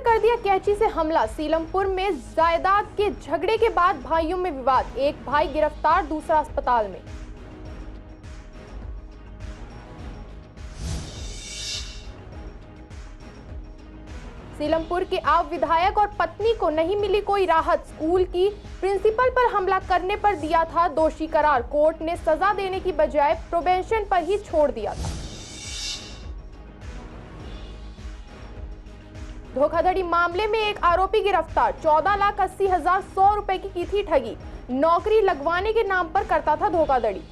कर दिया कैंची से हमला। सीलमपुर में जायदाद के झगड़े के बाद भाइयों में विवाद, एक भाई गिरफ्तार, दूसरा अस्पताल में। सीलमपुर के आप विधायक और पत्नी को नहीं मिली कोई राहत। स्कूल की प्रिंसिपल पर हमला करने पर दिया था दोषी करार। कोर्ट ने सजा देने की बजाय प्रोबेशन पर ही छोड़ दिया था। धोखाधड़ी मामले में एक आरोपी गिरफ्तार। 14,80,100 रुपए की थी ठगी। नौकरी लगवाने के नाम पर करता था धोखाधड़ी।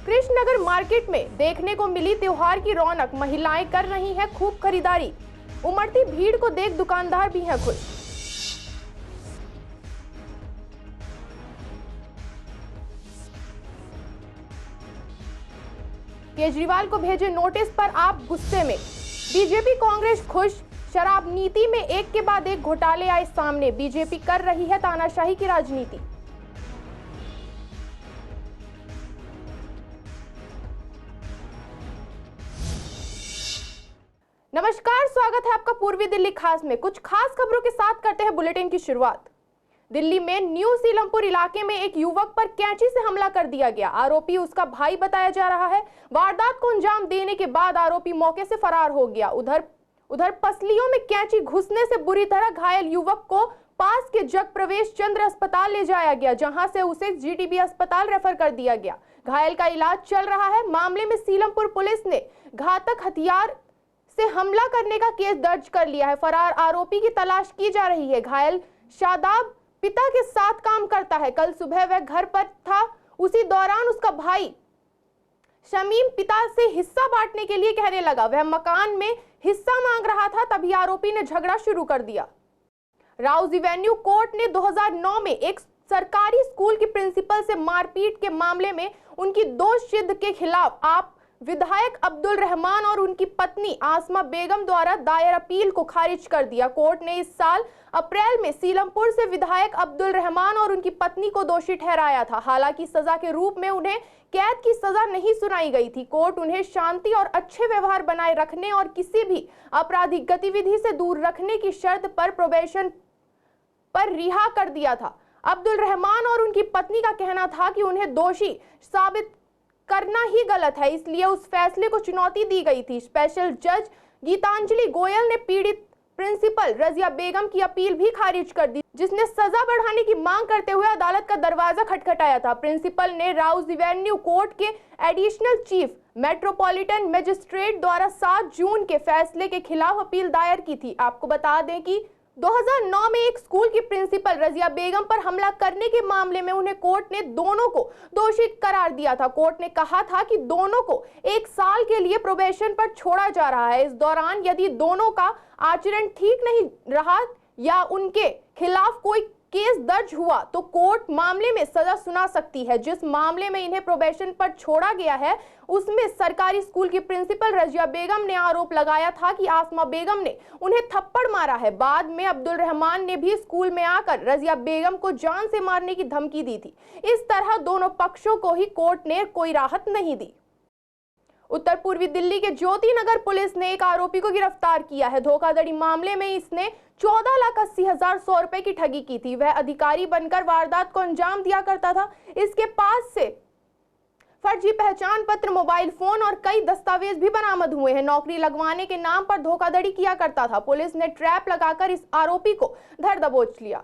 कृष्णनगर मार्केट में देखने को मिली त्योहार की रौनक। महिलाएं कर रही हैं खूब खरीदारी। उमड़ती भीड़ को देख दुकानदार भी हैं खुश। केजरीवाल को भेजे नोटिस पर आप गुस्से में। बीजेपी कांग्रेस खुश। शराब नीति में एक के बाद एक घोटाले आए सामने। बीजेपी कर रही है तानाशाही की राजनीति। नमस्कार, स्वागत है आपका पूर्वी दिल्ली खास में। कुछ खास खबरों के साथ करते हैं बुलेटिन की शुरुआत। दिल्ली में न्यू सीलमपुर इलाके में एक युवक पर कैंची से हमला कर दिया गया। आरोपी उसका भाई बताया जा रहा है। वारदात को अंजाम देने के बाद आरोपी मौके से फरार हो गया। उधर पसलियों में कैंची घुसने से बुरी तरह घायल युवक को पास के जग प्रवेश चंद्र अस्पताल ले जाया गया, जहां से उसे जीटीबी अस्पताल रेफर कर दिया गया। घायल का इलाज चल रहा है। मामले में सीलमपुर पुलिस ने घातक हथियार से हमला करने का केस दर्ज कर लिया है। फरार आरोपी की तलाश की जा रही है। घायल शादाब पिता के साथ काम करता है। कल सुबह वह घर पर था। उसी दौरान उसका भाई शमीम पिता से हिस्सा बांटने के लिए कहने लगा। वह मकान में हिस्सा मांग रहा था, तभी आरोपी ने झगड़ा शुरू कर दिया। राउज एवेन्यू कोर्ट ने 2009 में एक सरकारी स्कूल की प्रिंसिपल से मारपीट के मामले में उनकी दोष सिद्ध के खिलाफ आप विधायक अब्दुल रहमान और उनकी पत्नी आसमा बेगम द्वारा दायर अपील को खारिज कर दिया। कोर्ट ने इस साल अप्रैल में सीलमपुर से विधायक अब्दुल रहमान और उनकी पत्नी को दोषी ठहराया था। हालांकि सजा के रूप में उन्हें कैद की सजा नहीं सुनाई गई थी। कोर्ट उन्हें शांति और अच्छे व्यवहार बनाए रखने और किसी भी आपराधिक गतिविधि से दूर रखने की शर्त पर प्रोबेशन पर रिहा कर दिया था। अब्दुल रहमान और उनकी पत्नी का कहना था कि उन्हें दोषी साबित करना ही गलत है, इसलिए उस फैसले को चुनौती दी गई थी। स्पेशल जज गीतांजलि गोयल ने पीड़ित प्रिंसिपल रजिया बेगम की अपील भी खारिज कर दी, जिसने सजा बढ़ाने की मांग करते हुए अदालत का दरवाजा खटखटाया था। प्रिंसिपल ने राउज एवेन्यू कोर्ट के एडिशनल चीफ मेट्रोपॉलिटन मजिस्ट्रेट द्वारा 7 जून के फैसले के खिलाफ अपील दायर की थी। आपको बता दें कि 2009 में एक स्कूल की प्रिंसिपल रजिया बेगम पर हमला करने के मामले में उन्हें कोर्ट ने दोनों को दोषी करार दिया था। कोर्ट ने कहा था कि दोनों को 1 साल के लिए प्रोबेशन पर छोड़ा जा रहा है। इस दौरान यदि दोनों का आचरण ठीक नहीं रहा या उनके खिलाफ कोई केस दर्ज हुआ तो कोर्ट मामले में सजा सुना सकती है। जिस मामले में इन्हें प्रोबेशन पर छोड़ा गया है उसमें सरकारी स्कूल की प्रिंसिपल रजिया बेगम ने आरोप लगाया था कि आसमा बेगम ने उन्हें थप्पड़ मारा है। बाद में अब्दुल रहमान ने भी स्कूल में आकर रजिया बेगम को जान से मारने की धमकी दी थी। इस तरह दोनों पक्षों को ही कोर्ट ने कोई राहत नहीं दी। उत्तर पूर्वी दिल्ली के ज्योति नगर पुलिस ने एक आरोपी को गिरफ्तार किया है। धोखाधड़ी मामले में इसने 14,80,100 रुपए की ठगी की थी। वह अधिकारी बनकर वारदात को अंजाम दिया करता था। इसके पास से फर्जी पहचान पत्र, मोबाइल फोन और कई दस्तावेज भी बरामद हुए हैं। नौकरी लगवाने के नाम पर धोखाधड़ी किया करता था। पुलिस ने ट्रैप लगाकर इस आरोपी को धर दबोच लिया।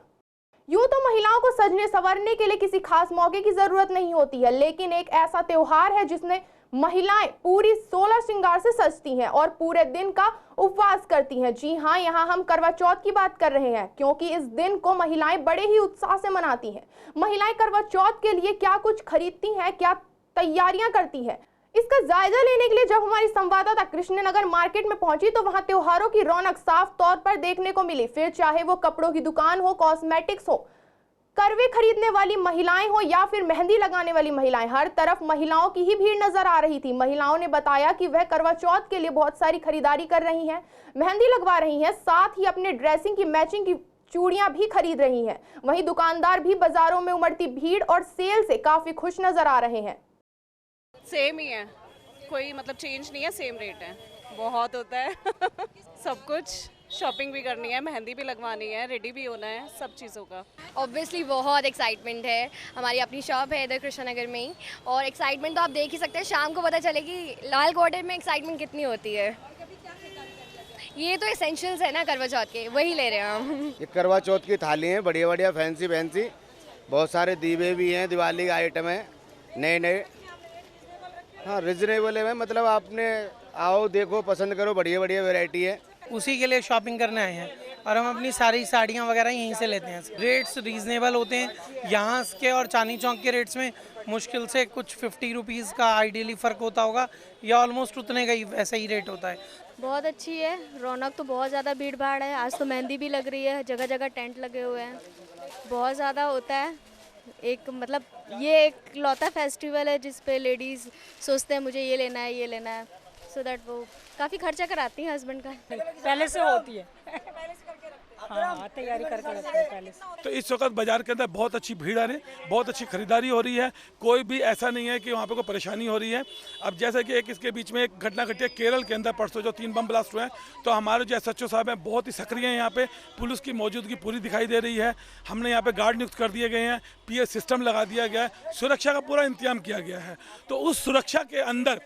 यूं तो महिलाओं को सजने संवरने के लिए किसी खास मौके की जरूरत नहीं होती है, लेकिन एक ऐसा त्योहार है जिसने महिलाएं पूरी 16 श्रृंगार से सजती हैं और पूरे दिन का उपवास करती हैं। जी हां, यहां हम करवा चौथ की बात कर रहे हैं, क्योंकि इस दिन को महिलाएं बड़े ही उत्साह से मनाती हैं। महिलाएं करवा चौथ के लिए क्या कुछ खरीदती हैं, क्या तैयारियां करती हैं, इसका जायजा लेने के लिए जब हमारी संवाददाता कृष्णनगर मार्केट में पहुंची तो वहां त्योहारों की रौनक साफ तौर पर देखने को मिली। फिर चाहे वो कपड़ों की दुकान हो, कॉस्मेटिक्स हो, करवे खरीदने वाली महिलाएं हो या फिर मेहंदी लगाने वाली महिलाएं, हर तरफ महिलाओं की ही भीड़ नजर आ रही थी। महिलाओं ने बताया कि वह करवा चौथ के लिए बहुत सारी खरीदारी कर रही हैं, मेहंदी लगवा रही हैं, साथ ही अपने ड्रेसिंग की मैचिंग की चूड़ियां भी खरीद रही हैं। वहीं दुकानदार भी बाजारों में उमड़ती भीड़ और सेल से काफी खुश नजर आ रहे हैं। सेम ही है, कोई मतलब चेंज नहीं है, सेम रेट है। बहुत होता है सब कुछ, शॉपिंग भी करनी है, मेहंदी भी लगवानी है, रेडी भी होना है, सब चीज़ों का। ऑब्वियसली बहुत एक्साइटमेंट है। हमारी अपनी शॉप है इधर कृष्णा नगर में ही, और एक्साइटमेंट तो आप देख ही सकते हैं, शाम को पता चलेगी लाल क्वार्टर में एक्साइटमेंट कितनी होती है। ये तो एसेंशियल्स है ना करवा चौथ के, वही ले रहे हैं हम। ये करवा चौथ की थाली है, बढ़िया बढ़िया फैंसी फैंसी, बहुत सारे दीवे भी हैं, दिवाली का आइटम है नए नए। हाँ रिजनेबल है, मतलब आपने आओ देखो पसंद करो, बढ़िया बढ़िया वैरायटी है। उसी के लिए शॉपिंग करने आए हैं और हम अपनी सारी साड़ियाँ वगैरह यहीं से लेते हैं। रेट्स रीजनेबल होते हैं यहाँ के, और चांदनी चौक के रेट्स में मुश्किल से कुछ 50 रुपीज़ का आइडियली फ़र्क होता होगा, या ऑलमोस्ट उतने का ही वैसा ही रेट होता है। बहुत अच्छी है, रौनक तो बहुत ज़्यादा भीड़ भाड़ है। आज तो मेहंदी भी लग रही है, जगह जगह टेंट लगे हुए हैं, बहुत ज़्यादा होता है। एक मतलब ये एक लौता फेस्टिवल है जिस पे लेडीज़ सोचते हैं मुझे ये लेना है ये लेना है, सो दैट वो काफ़ी खर्चा कराती हैं हस्बैंड का। पहले से होती है, हाँ तैयारी करके रखते हैं पहले से। तो इस वक्त बाजार के अंदर बहुत अच्छी भीड़ है, बहुत अच्छी खरीदारी हो रही है, कोई भी ऐसा नहीं है कि वहाँ पे कोई परेशानी हो रही है। अब जैसे कि एक इसके बीच में एक घटना घटी है केरल के अंदर परसों, जो 3 बम ब्लास्ट हुए हैं, तो हमारे जो SHO साहब हैं बहुत ही सक्रिय हैं यहाँ पे, पुलिस की मौजूदगी पूरी दिखाई दे रही है। हमने यहाँ पे गार्ड नियुक्त कर दिए गए हैं, PS सिस्टम लगा दिया गया है, सुरक्षा का पूरा इंतजाम किया गया है। तो उस सुरक्षा के अंदर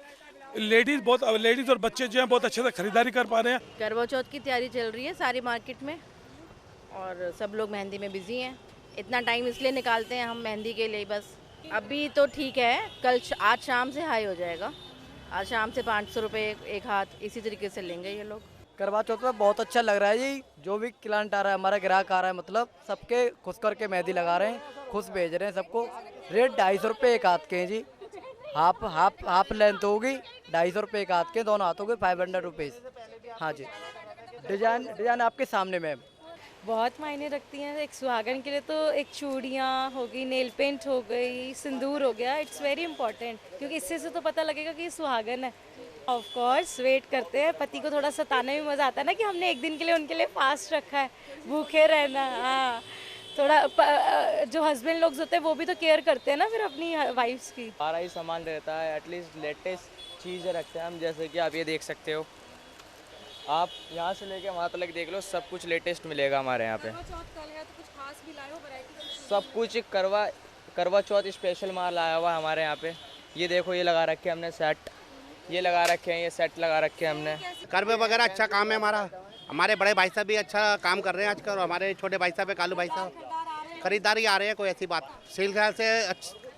लेडीज़ और बच्चे जो हैं बहुत अच्छे से खरीदारी कर पा रहे हैं। करवा चौथ की तैयारी चल रही है सारी मार्केट में, और सब लोग मेहंदी में बिजी हैं। इतना टाइम इसलिए निकालते हैं हम मेहंदी के लिए बस। अभी तो ठीक है, आज शाम से हाई हो जाएगा, आज शाम से 500 रुपये एक हाथ, इसी तरीके से लेंगे ये लोग। करवा चौथ में बहुत अच्छा लग रहा है जी, जो भी क्लाइंट आ रहा है, हमारा ग्राहक आ रहा है, मतलब सबके खुश करके मेहंदी लगा रहे हैं, खुश भेज रहे हैं सबको। रेट 250 रुपये एक हाथ के हैं जी, हाफ लेंथ होगी 250 रुपये एक हाथ के, दोनों हाथों के 500 रुपीज़। हाँ जी, डिजाइन आपके सामने मैम। बहुत मायने रखती हैं। एक सुहागन के लिए तो एक चूड़ियाँ हो गई, नेल पेंट हो गई, सिंदूर हो गया, इट्स वेरी इंपॉर्टेंट, क्योंकि इससे से तो पता लगेगा कि ये सुहागन है। ऑफ कोर्स वेट करते हैं, पति को थोड़ा सताने में मज़ा आता है ना, कि हमने एक दिन के लिए उनके लिए फास्ट रखा है, भूखे रहना। हाँ, थोड़ा जो हस्बैंड लोग होते हैं वो भी तो केयर करते हैं ना फिर अपनी वाइफ्स की। हमारा ही सामान रहता है, एटलीस्ट लेटेस्ट चीज़ें रखते हैं हम, जैसे कि आप ये देख सकते हो, आप यहाँ से लेके वहाँ तक देख लो, सब कुछ लेटेस्ट मिलेगा हमारे यहाँ पे। सब कुछ करवा चौथ स्पेशल माल आया हुआ है हमारे यहाँ पे। ये देखो, ये लगा रखे हैं हमने सेट, ये लगा रखे हैं, ये सेट लगा रखे हैं हमने। करवे वगैरह अच्छा काम है हमारा, हमारे बड़े भाई साहब भी अच्छा काम कर रहे हैं आजकल, और हमारे छोटे भाई साहब है कालू भाई साहब, खरीदारी आ रहे हैं, कोई ऐसी बात सेल ख्याल से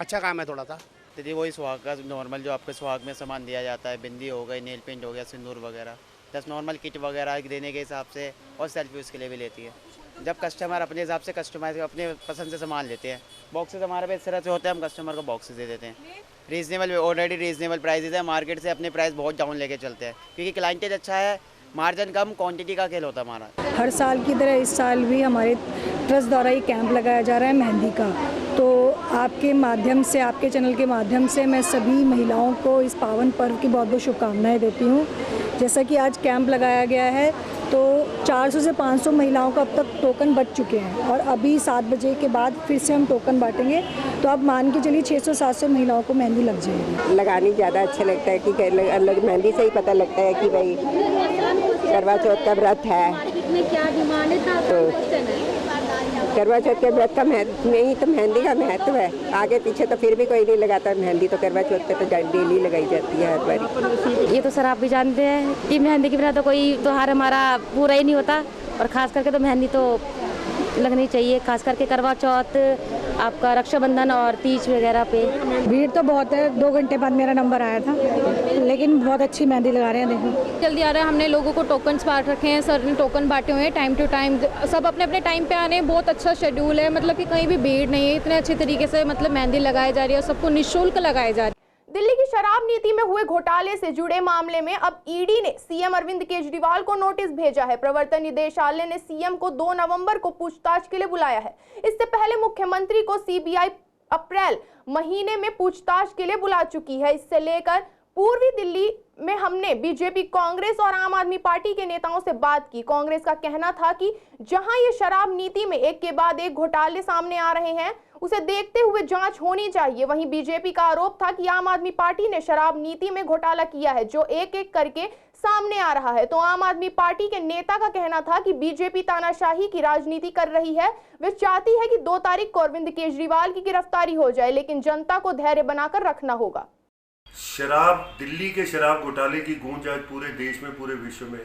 अच्छा काम है थोड़ा सा। दीदी वही सुहाग का नॉर्मल जो आपके सुहाग में सामान दिया जाता है, बिंदी हो गई, नेल पेंट हो गया, सिंदूर वगैरह, बस नॉर्मल किट वगैरह देने के हिसाब से, और सेल्फी उसके लिए भी लेती है। जब कस्टमर अपने हिसाब से कस्टमाइज अपने पसंद से सामान लेते हैं, बॉक्सेस हमारे पे इस तरह से होते हैं, हम कस्टमर को बॉक्सेस दे देते हैं। रीजनेबल, ऑलरेडी रीजनेबल प्राइसेस है, मार्केट से अपने प्राइस बहुत डाउन लेके चलते हैं, क्योंकि क्लाइंटेज अच्छा है, मार्जिन कम, क्वांटिटी का खेल होता है हमारा। हर साल की तरह इस साल भी हमारे ट्रस्ट द्वारा ये कैंप लगाया जा रहा है मेहंदी का, तो आपके माध्यम से, आपके चैनल के माध्यम से मैं सभी महिलाओं को इस पावन पर्व की बहुत बहुत शुभकामनाएं देती हूँ। जैसा कि आज कैंप लगाया गया है, तो 400 से 500 महिलाओं का अब तक टोकन बच चुके हैं, और अभी 7 बजे के बाद फिर से हम टोकन बांटेंगे, तो आप मान के चलिए 600-700 महिलाओं को मेहंदी लग जाएगी। लगानी ज़्यादा अच्छा लगता है कि अलग मेहंदी से ही पता लगता है कि भाई करवा चौथ का व्रत है। तो करवा चौथ के व्रत का महत्व नहीं, तो मेहंदी का महत्व है, आगे पीछे तो फिर भी कोई नहीं लगाता मेहंदी, तो करवा चौथ पे तो डेली लगाई जाती है हर बार। ये तो सर आप भी जानते हैं कि मेहंदी के बिना तो कोई त्योहार हमारा पूरा ही नहीं होता, और ख़ास करके तो मेहंदी तो लगनी चाहिए, खास करके करवा चौथ, आपका रक्षाबंधन और तीज वगैरह पे। भीड़ तो बहुत है, 2 घंटे बाद मेरा नंबर आया था, लेकिन बहुत अच्छी मेहंदी लगा रहे हैं। देखो जल्दी आ रहा है, हमने लोगों को टोकन्स बांट रखे हैं, सर ने टोकन बांटे हुए हैं, टाइम टू टाइम सब अपने अपने टाइम पे आने हैं। बहुत अच्छा शेड्यूल है, मतलब कि कहीं भी भीड़ नहीं है, इतने अच्छे तरीके से मतलब मेहंदी लगाई जा रही है, सबको निःशुल्क लगाई जा रही है। दिल्ली की शराब नीति में हुए घोटाले से जुड़े मामले में अब ईडी ने सीएम अरविंद केजरीवाल को नोटिस भेजा है। प्रवर्तन निदेशालय ने सीएम को 2 नवंबर को पूछताछ के लिए बुलाया है। इससे पहले मुख्यमंत्री को सीबीआई अप्रैल महीने में पूछताछ के लिए बुला चुकी है। इससे लेकर पूर्वी दिल्ली में हमने बीजेपी, कांग्रेस और आम आदमी पार्टी के नेताओं से बात की। कांग्रेस का कहना था कि जहां ये शराब नीति में एक के बाद एक घोटाले सामने आ रहे हैं, उसे देखते हुए जांच होनी चाहिए। वहीं बीजेपी का आरोप था कि आम आदमी पार्टी ने शराब नीति में घोटाला किया है, जो एक एक करके सामने आ रहा है। तो आम आदमी पार्टी के नेता का कहना था कि बीजेपी तानाशाही की राजनीति कर रही है। वे चाहती है कि 2 तारीख को अरविंद केजरीवाल की गिरफ्तारी हो जाए, लेकिन जनता को धैर्य बनाकर रखना होगा। दिल्ली के शराब घोटाले की गूंज आज पूरे देश में, पूरे विश्व में।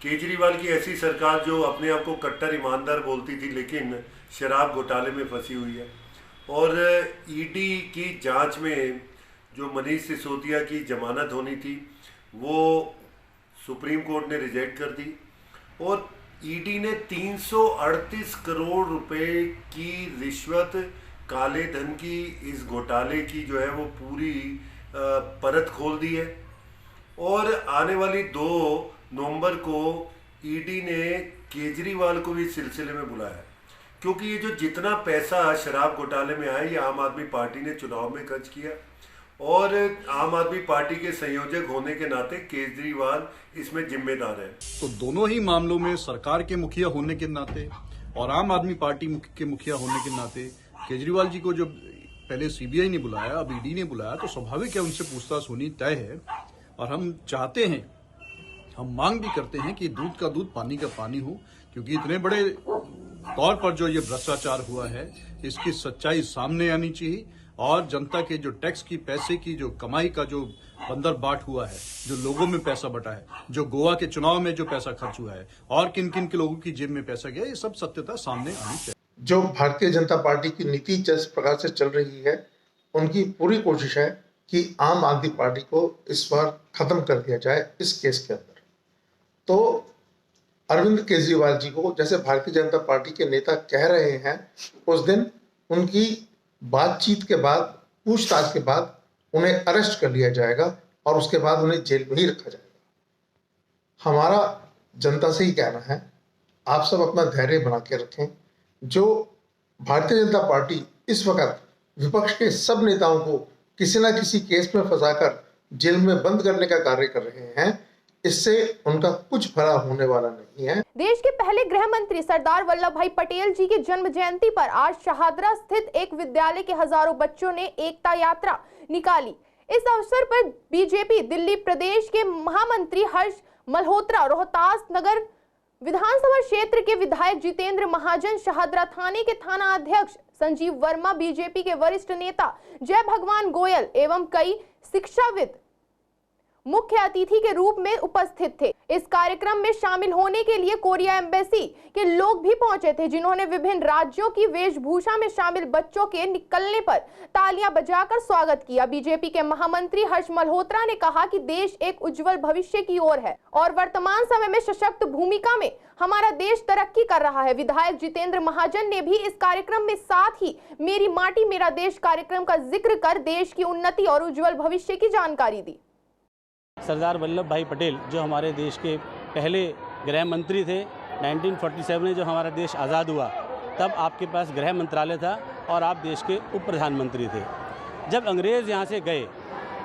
केजरीवाल की ऐसी सरकार जो अपने आप को कट्टर ईमानदार बोलती थी, लेकिन शराब घोटाले में फंसी हुई है। और ईडी की जांच में जो मनीष सिसोदिया की जमानत होनी थी वो सुप्रीम कोर्ट ने रिजेक्ट कर दी, और ईडी ने 338 करोड़ रुपए की रिश्वत, काले धन की, इस घोटाले की जो है वो पूरी परत खोल दी है। और आने वाली 2 नवंबर को ईडी ने केजरीवाल को भी इस सिलसिले में बुलाया है, क्योंकि ये जो जितना पैसा शराब घोटाले में आया ये आम आदमी पार्टी ने चुनाव में खर्च किया, और आम आदमी पार्टी के संयोजक होने के नाते केजरीवाल इसमें जिम्मेदार है। तो दोनों ही मामलों में सरकार के मुखिया होने के नाते और आम आदमी पार्टी के मुखिया होने के नाते केजरीवाल जी को जो पहले सीबीआई ने बुलाया, अब ईडी ने बुलाया, तो स्वाभाविक है उनसे पूछताछ होनी तय है। और हम चाहते हैं, हम मांग भी करते हैं कि दूध का दूध पानी का पानी हो, क्योंकि इतने बड़े तौर पर जो ये भ्रष्टाचार हुआ है इसकी सच्चाई सामने आनी चाहिए, और जनता के जो टैक्स की, पैसे की, जो कमाई का जो बंदर बाट हुआ है, जो लोगों में पैसा बटा है, जो गोवा के चुनाव में जो पैसा खर्च हुआ है, और किन किन के लोगों की जेब में पैसा गया, ये सब सत्यता सामने आनी चाहिए। जो भारतीय जनता पार्टी की नीति जिस प्रकार से चल रही है, उनकी पूरी कोशिश है कि आम आदमी पार्टी को इस बार खत्म कर दिया जाए इस केस के अंदर। तो अरविंद केजरीवाल जी को, जैसे भारतीय जनता पार्टी के नेता कह रहे हैं, उस दिन उनकी बातचीत के बाद, पूछताछ के बाद उन्हें अरेस्ट कर लिया जाएगा और उसके बाद उन्हें जेल में ही रखा जाएगा। हमारा जनता से ही कहना है, आप सब अपना धैर्य बना के रखें। जो भारतीय जनता पार्टी इस वक्त विपक्ष के सब नेताओं को किसी न किसी केस में फंसाकर जेल में बंद करने का कार्य कर रहे हैं, इससे उनका कुछ भला होने वाला नहीं है। देश के पहले गृह मंत्री सरदार वल्लभ भाई पटेल जी की जन्म जयंती पर आज शाहदरा स्थित एक विद्यालय के हजारों बच्चों ने एकता यात्रा निकाली। इस अवसर पर बीजेपी दिल्ली प्रदेश के महामंत्री हर्ष मल्होत्रा, रोहतास नगर विधानसभा क्षेत्र के विधायक जितेंद्र महाजन, शाहदरा थाने के थाना अध्यक्ष संजीव वर्मा, बीजेपी के वरिष्ठ नेता जय भगवान गोयल एवं कई शिक्षाविद मुख्य अतिथि के रूप में उपस्थित थे। इस कार्यक्रम में शामिल होने के लिए कोरिया एम्बेसी के लोग भी पहुंचे थे, जिन्होंने विभिन्न राज्यों की वेशभूषा में शामिल बच्चों के निकलने पर तालियां बजाकर स्वागत किया। बीजेपी के महामंत्री हर्ष मल्होत्रा ने कहा कि देश एक उज्जवल भविष्य की ओर है और वर्तमान समय में सशक्त भूमिका में हमारा देश तरक्की कर रहा है। विधायक जितेंद्र महाजन ने भी इस कार्यक्रम में साथ ही मेरी माटी मेरा देश कार्यक्रम का जिक्र कर देश की उन्नति और उज्जवल भविष्य की जानकारी दी। सरदार वल्लभ भाई पटेल जो हमारे देश के पहले गृह मंत्री थे, 1947 में जब हमारा देश आज़ाद हुआ तब आपके पास गृह मंत्रालय था और आप देश के उप प्रधानमंत्री थे। जब अंग्रेज़ यहाँ से गए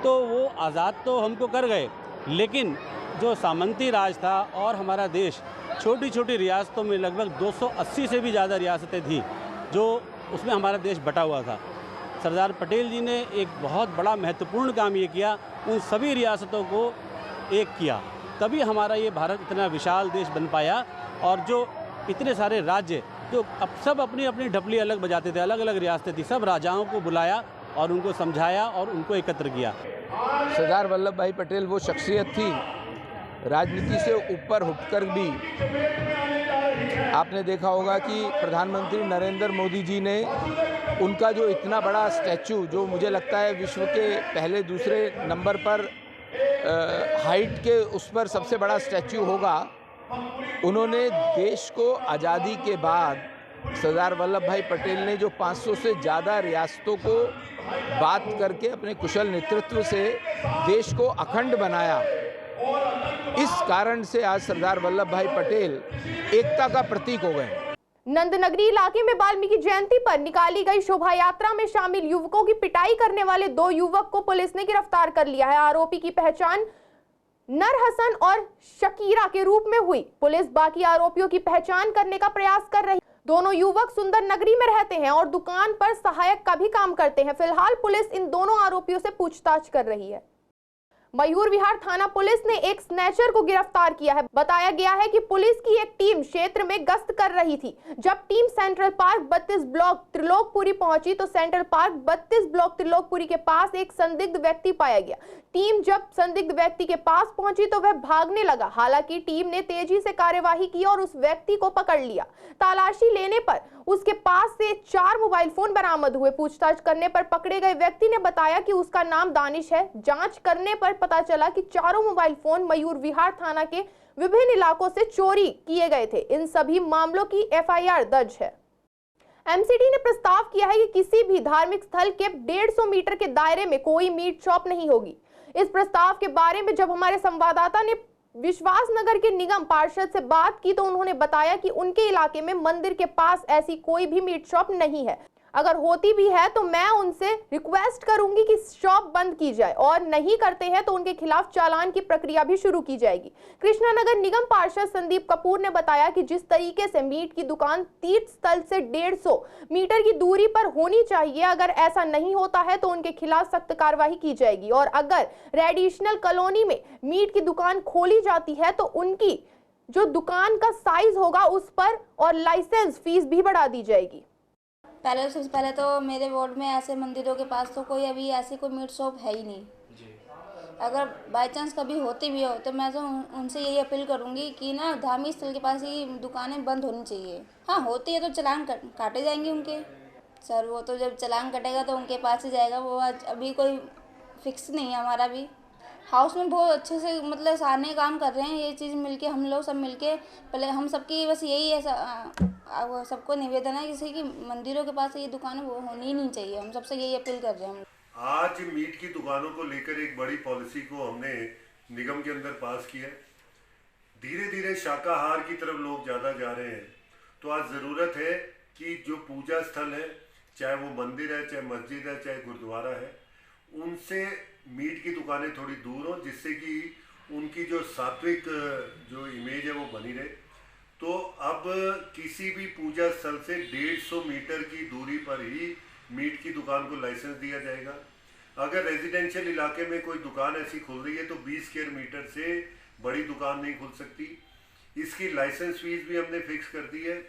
तो वो आज़ाद तो हमको कर गए, लेकिन जो सामंती राज था और हमारा देश छोटी छोटी रियासतों में लगभग 280 से भी ज़्यादा रियासतें थी, जो उसमें हमारा देश बटा हुआ था। सरदार पटेल जी ने एक बहुत बड़ा महत्वपूर्ण काम ये किया, उन सभी रियासतों को एक किया, तभी हमारा ये भारत इतना विशाल देश बन पाया। और जो इतने सारे राज्य जो अब सब अपनी अपनी ढपली अलग बजाते थे, अलग अलग रियासतें थी, सब राजाओं को बुलाया और उनको समझाया और उनको एकत्र किया। सरदार वल्लभ भाई पटेल वो शख्सियत थी, राजनीति से ऊपर उठकर भी आपने देखा होगा कि प्रधानमंत्री नरेंद्र मोदी जी ने उनका जो इतना बड़ा स्टैचू, जो मुझे लगता है विश्व के पहले दूसरे नंबर पर हाइट के उस पर सबसे बड़ा स्टैचू होगा, उन्होंने देश को आज़ादी के बाद सरदार वल्लभ भाई पटेल ने जो 500 से ज़्यादा रियासतों को बात करके अपने कुशल नेतृत्व से देश को अखंड बनाया। इस कारण से आज सरदार वल्लभ भाई पटेल एकता का प्रतीक हो गए। नंदनगरी इलाके में वाल्मीकि जयंती पर निकाली गई शोभा यात्रा में शामिल युवकों की पिटाई करने वाले 2 युवक को पुलिस ने गिरफ्तार कर लिया है। आरोपी की पहचान नर हसन और शकीरा के रूप में हुई। पुलिस बाकी आरोपियों की पहचान करने का प्रयास कर रही। दोनों युवक सुंदर नगरी में रहते हैं और दुकान पर सहायक का भी काम करते हैं। फिलहाल पुलिस इन दोनों आरोपियों से पूछताछ कर रही है। मयूर विहार थाना पुलिस ने एक स्नैचर को गिरफ्तार किया है। बताया गया है कि पुलिस की एक टीम क्षेत्र में गश्त कर रही थी। जब team central park 32 block Trilokpuri पहुंची तो सेंट्रल पार्क 32 ब्लॉक त्रिलोकपुरी के पास एक संदिग्ध व्यक्ति पाया गया। टीम जब संदिग्ध व्यक्ति के पास पहुंची तो वह भागने लगा। हालांकि टीम ने तेजी से कार्यवाही की और उस व्यक्ति को पकड़ लिया। तलाशी लेने पर उसके पास से 4 मोबाइल फोन बरामद हुए। पूछताछ करने पर पकड़े गए व्यक्ति ने बताया कि उसका नाम दानिश है। जांच करने पर पता चला कि चारों मोबाइल फोन मयूर विहार थाना के विभिन्न इलाकों से चोरी किए गए थे। इन सभी मामलों की एफआईआर दर्ज है। एमसीडी ने प्रस्ताव किया है कि किसी भी धार्मिक स्थल के 150 मीटर के दायरे में कोई मीट शॉप नहीं होगी। इस प्रस्ताव के बारे में जब हमारे संवाददाता ने विश्वास नगर के निगम पार्षद से बात की तो उन्होंने बताया कि उनके इलाके में मंदिर के पास ऐसी कोई भी मीट शॉप नहीं है। अगर होती भी है तो मैं उनसे रिक्वेस्ट करूंगी कि शॉप बंद की जाए और नहीं करते हैं तो उनके खिलाफ चालान की प्रक्रिया भी शुरू की जाएगी। कृष्णानगर निगम पार्षद संदीप कपूर ने बताया कि जिस तरीके से मीट की दुकान तीर्थ स्थल से 150 मीटर की दूरी पर होनी चाहिए, अगर ऐसा नहीं होता है तो उनके खिलाफ सख्त कार्रवाई की जाएगी और अगर रेडिशनल कॉलोनी में मीट की दुकान खोली जाती है तो उनकी जो दुकान का साइज होगा उस पर और लाइसेंस फीस भी बढ़ा दी जाएगी। सबसे पहले तो मेरे वार्ड में ऐसे मंदिरों के पास तो कोई अभी ऐसी कोई मीट शॉप है ही नहीं। अगर बाय चांस कभी होती भी हो तो मैं तो उनसे यही अपील करूंगी कि ना धार्मिक स्थल के पास ही दुकानें बंद होनी चाहिए। हाँ, होती है तो चालान काटे जाएंगे उनके। सर वो तो जब चालान कटेगा तो उनके पास ही जाएगा। वो आज अभी कोई फिक्स नहीं है। हमारा भी हाउस में बहुत अच्छे से मतलब सारे काम कर रहे हैं। ये चीज़ मिलके हम लोग सब मिलके पहले हम सबकी बस यही है सबको निवेदन है किसी की मंदिरों के पास ये दुकानें वो होनी ही नहीं चाहिए। हम सबसे यही अपील कर रहे हैं। आज मीट की दुकानों को लेकर एक बड़ी पॉलिसी को हमने निगम के अंदर पास किया। धीरे धीरे शाकाहार की तरफ लोग ज़्यादा जा रहे हैं, तो आज ज़रूरत है कि जो पूजा स्थल है, चाहे वो मंदिर है, चाहे मस्जिद है, चाहे गुरुद्वारा है, उनसे मीट की दुकानें थोड़ी दूर हों, जिससे कि उनकी जो सात्विक जो इमेज है वो बनी रहे। तो अब किसी भी पूजा स्थल से 150 मीटर की दूरी पर ही मीट की दुकान को लाइसेंस दिया जाएगा। अगर रेजिडेंशियल इलाके में कोई दुकान ऐसी खुल रही है तो 20 स्क्वायर मीटर से बड़ी दुकान नहीं खुल सकती। इसकी लाइसेंस फीस भी हमने फिक्स कर दी है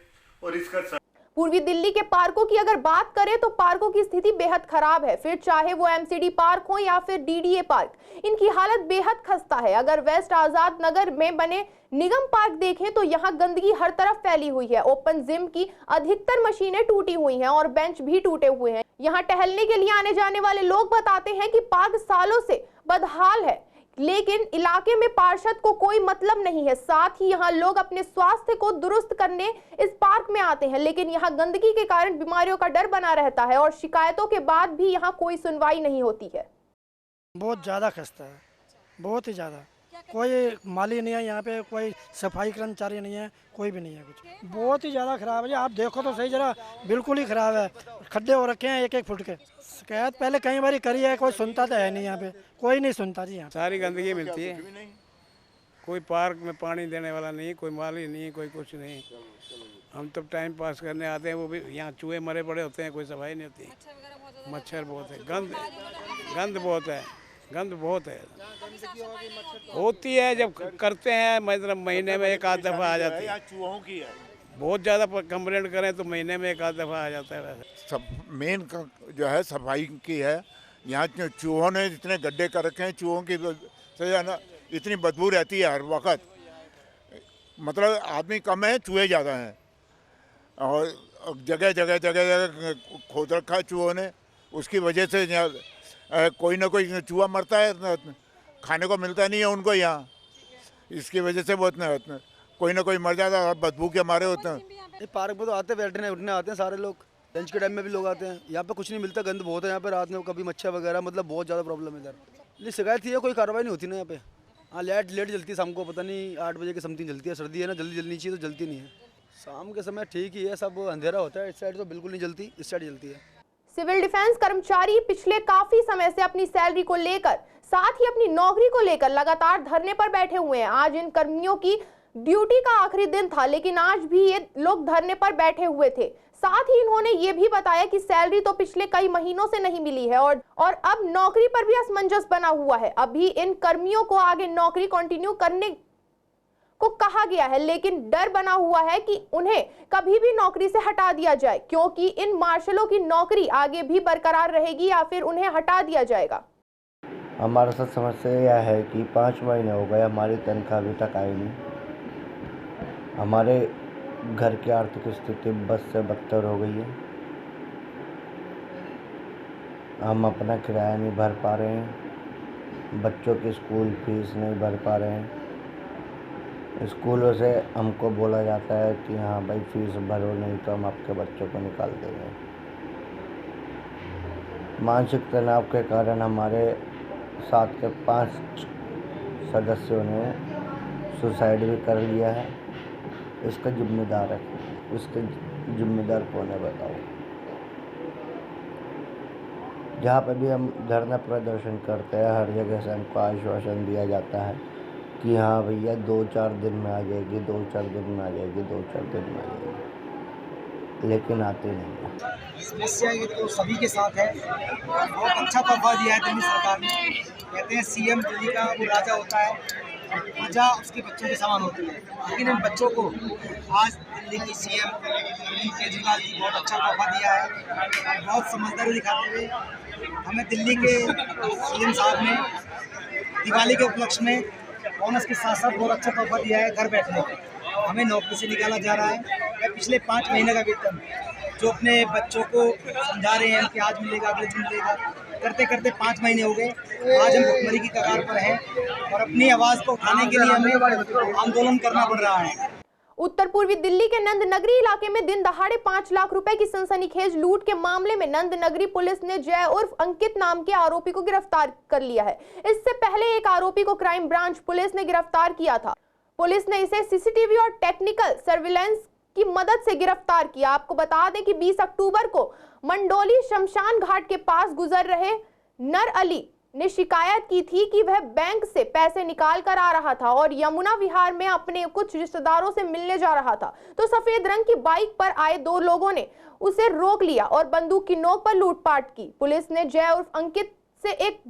और इसका पूर्वी दिल्ली के पार्कों की अगर बात करें तो पार्कों की स्थिति बेहद खराब है। फिर चाहे वो एमसीडी पार्क हो या फिर डीडीए पार्क, इनकी हालत बेहद खस्ता है। अगर वेस्ट आजाद नगर में बने निगम पार्क देखें तो यहाँ गंदगी हर तरफ फैली हुई है। ओपन जिम की अधिकतर मशीनें टूटी हुई हैं और बेंच भी टूटे हुए हैं। यहाँ टहलने के लिए आने जाने वाले लोग बताते हैं कि पार्क सालों से बदहाल है, लेकिन इलाके में पार्षद को कोई मतलब नहीं है। साथ ही यहाँ लोग अपने स्वास्थ्य को दुरुस्त करने इस पार्क में आते हैं, लेकिन यहाँ गंदगी के कारण बीमारियों का डर बना रहता है और शिकायतों के बाद भी यहाँ कोई सुनवाई नहीं होती है। बहुत ज़्यादा खस्ता है, बहुत ही ज़्यादा। कोई माली नहीं है यहाँ पे, कोई सफाई कर्मचारी नहीं है, कोई भी नहीं है। कुछ बहुत ही ज़्यादा खराब है। आप देखो तो सही, जरा बिल्कुल ही खराब है। खड्डे हो रखे हैं 1-1 फुट के। शिकायत पहले कई बार करी है, कोई सुनता तो है नहीं यहाँ पे, कोई नहीं सुनता जी। यहाँ सारी गंदगी मिलती है, कोई पार्क में पानी देने वाला नहीं, कोई माली नहीं, कोई कुछ नहीं। हम तो टाइम पास करने आते हैं, वो भी यहाँ चूहे मरे पड़े होते हैं, कोई सफाई नहीं होती। मच्छर बहुत है, गंद बहुत है, गंद बहुत है। होती है जब करते हैं, मतलब महीने में 1 आध दफ़ा आ जाती है। चूहों की है, बहुत ज़्यादा कंप्लेंट करें तो महीने में 1 आध दफ़ा आ जाता है। सब मेन जो है सफाई की है। यहाँ चूहों ने इतने गड्ढे कर रखे हैं, चूहों की से ना इतनी बदबू रहती है हर वक्त। मतलब आदमी कम है, चूहे ज़्यादा हैं और जगह जगह जगह जगह खोद रखा है चूहों ने। उसकी वजह से कोई ना कोई चूहा मरता है, खाने को मिलता नहीं है उनको यहाँ। इसकी वजह से बहुत कोई ना कोई मर जाता है और बदबू के मारे होते हैं। पार्क में तो आते हैं, बैठने उठने आते हैं सारे लोग। लंच के टाइम में भी लोग आते हैं। यहाँ पे कुछ नहीं मिलता, गंद बहुत है यहाँ पे। रात में कभी मच्छर वगैरह, मतलब बहुत ज़्यादा प्रॉब्लम है इधर। नहीं, शिकायत है, कोई कार्रवाई नहीं होती ना यहाँ पे। हाँ, लेट जलती है शाम को, पता नहीं 8 बजे के समथिंग जलती है। सर्दी है ना, जल्दी जलनी चाहिए तो जलती नहीं है। शाम के समय ठीक ही है, सब अंधेरा होता है। इस साइड तो बिल्कुल नहीं जलती, इस साइड जलती है। सिविल डिफेंस कर्मचारी पिछले काफी समय से अपनी सैलरी को लेकर, साथ ही अपनी नौकरी को लेकर लगातार धरने पर बैठे हुए हैं। आज इन कर्मियों की ड्यूटी का आखिरी दिन था, लेकिन आज भी ये लोग धरने पर बैठे हुए थे। साथ ही इन्होंने ये भी बताया कि सैलरी तो पिछले कई महीनों से नहीं मिली है और अब नौकरी पर भी असमंजस बना हुआ है। अभी इन कर्मियों को आगे नौकरी कंटिन्यू करने को कहा गया है, लेकिन डर बना हुआ है कि उन्हें कभी भी नौकरी से हटा दिया जाए, क्योंकि इन मार्शलों की नौकरी आगे भी बरकरार रहेगी या फिर उन्हें हटा दिया जाएगा। हमारे साथ समस्या यह है कि 5 महीने हो गए, हमारी तनख्वाह अभी तक आई नहीं। हमारे घर की आर्थिक स्थिति बद से बदतर हो गई है। हम अपना किराया नहीं भर पा रहे हैं, बच्चों की स्कूल फीस नहीं भर पा रहे हैं। स्कूलों से हमको बोला जाता है कि हाँ भाई फीस भरो, नहीं तो हम आपके बच्चों को निकाल देंगे। मानसिक तनाव के कारण हमारे साथ के 5 सदस्यों ने सुसाइड भी कर लिया है। इसका जिम्मेदार है, उसके जिम्मेदार कौन है बताओ। जहाँ पे भी हम धरना प्रदर्शन करते हैं, हर जगह से हमको आश्वासन दिया जाता है कि हाँ भैया 2-4 दिन में आ जाएगी, 2-4 दिन में आ जाएगी, 2-4 दिन में आ जाएगी, लेकिन आते नहीं है। समस्या ये तो सभी के साथ है। बहुत अच्छा तोहफा दिया है दिल्ली सरकार ने। कहते हैं सीएम दिल्ली का वो राजा होता है, प्रजा उसके बच्चों के समान होती है, लेकिन इन बच्चों को आज दिल्ली की सीएम अरविंद केजरीवाल जी बहुत अच्छा तोहफा दिया है। बहुत समझदारी दिखाते हुए हमें दिल्ली के सीएम साहब ने दिवाली के उपलक्ष्य में बोनस के साथ साथ बहुत अच्छा तोहफा दिया है। घर बैठने को हमें नौकरी से निकाला जा रहा है। पिछले 5 महीने का वेतन जो अपने बच्चों को समझा रहे हैं कि आज मिलेगा, अगले दिन मिलेगा, करते करते 5 महीने हो गए। आज हम भुखमरी की कगार पर हैं और अपनी आवाज़ को उठाने के लिए हमें आंदोलन करना पड़ रहा है। उत्तर पूर्वी दिल्ली के नंद नगरी इलाके में दिन दहाड़े 5 लाख रुपए की सनसनीखेज लूट के मामले में नंद नगरी पुलिस ने जय उर्फ अंकित नाम के आरोपी को गिरफ्तार कर लिया है। इससे पहले एक आरोपी को क्राइम ब्रांच पुलिस ने गिरफ्तार किया था। पुलिस ने इसे सीसीटीवी और टेक्निकल सर्विलांस की मदद से गिरफ्तार किया। आपको बता दें कि 20 अक्टूबर को मंडोली शमशान घाट के पास गुजर रहे नर अली ने शिकायत की थी कि वह बैंक से पैसे निकाल कर आ रहा था और यमुना विहार में अपने कुछ रिश्तेदारों से मिलने जा रहा था, तो सफेद रंग की बाइक पर आए 2 लोगों ने उसे रोक लिया और बंदूक की नोक पर लूटपाट की। पुलिस ने जय उर्फ अंकित से एक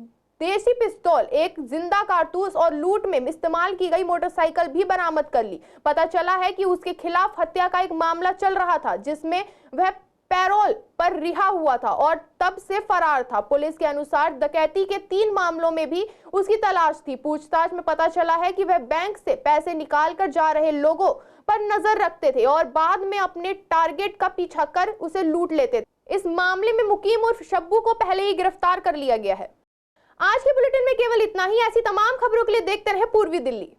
देसी पिस्तौल, एक जिंदा कारतूस और लूट में इस्तेमाल की गई मोटरसाइकिल भी बरामद कर ली। पता चला है कि उसके खिलाफ हत्या का एक मामला चल रहा था, जिसमें वह पैरोल पर रिहा हुआ था और तब से फरार था। पुलिस के अनुसार डकैती के 3 मामलों में भी उसकी तलाश थी। पूछताछ में पता चला है कि वह बैंक से पैसे निकाल कर जा रहे लोगों पर नजर रखते थे और बाद में अपने टारगेट का पीछा कर उसे लूट लेते थे। इस मामले में मुकीम उर्फ शब्बू को पहले ही गिरफ्तार कर लिया गया है। आज के बुलेटिन में केवल इतना ही। ऐसी तमाम खबरों के लिए देखते रहे पूर्वी दिल्ली।